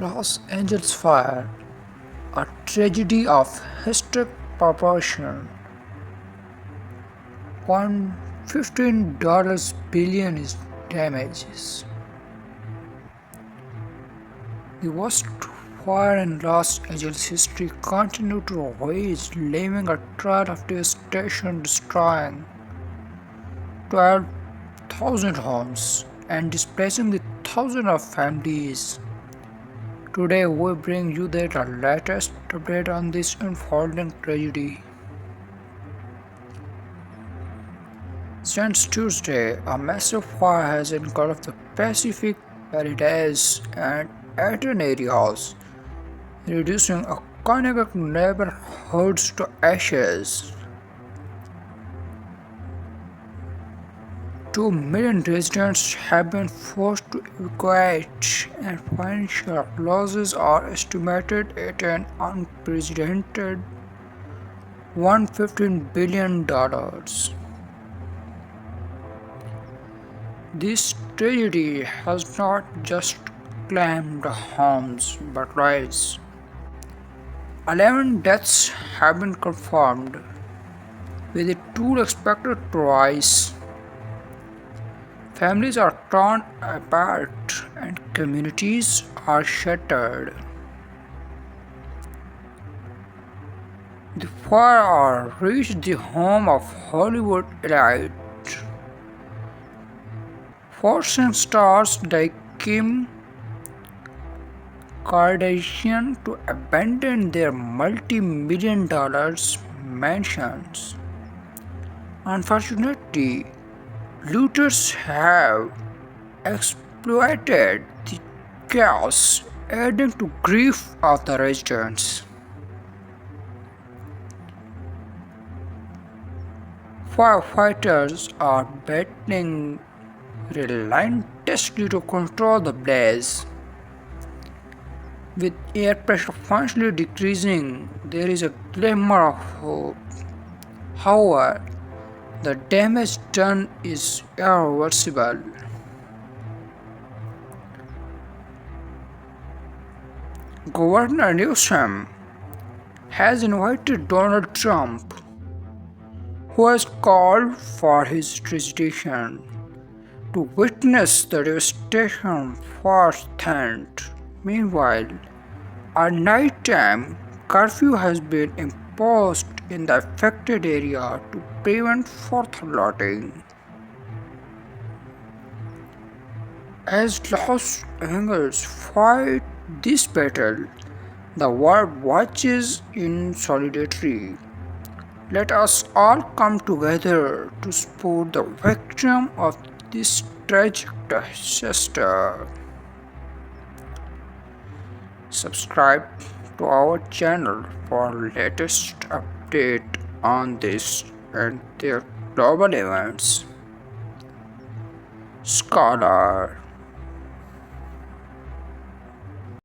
Los Angeles fire, a tragedy of historic proportion. $115 billion is damages. The worst fire in Los Angeles history continued to rage, leaving a trail of devastation, destroying 12,000 homes and displacing the thousands of families. Today we bring you the latest update on this unfolding tragedy. Since Tuesday, a massive fire has engulfed the Pacific Palisades and Eastern areas, reducing iconic neighborhoods to ashes. 2 million residents have been forced to evacuate, and financial losses are estimated at an unprecedented $115 billion. This tragedy has not just claimed homes but lives. 11 deaths have been confirmed, with the 2 expected to rise. Families are torn apart and communities are shattered. The fire reached the home of Hollywood elite, forcing stars like Kim Kardashian to abandon their multi-million-dollar mansions. Unfortunately, looters have exploited the chaos, adding to grief of the residents. Firefighters are battling relentlessly to control the blaze. With air pressure finally decreasing, there is a glimmer of hope. However, the damage done is irreversible. Governor Newsom has invited Donald Trump, who has called for his resignation, to witness the devastation firsthand. Meanwhile, a nighttime curfew has been imposed in the affected area to prevent further looting. As Los Angeles fight this battle, the world watches in solidarity. Let us all come together to support the victim of this tragic disaster. Subscribe to our channel for latest update on this and their global events. Scholar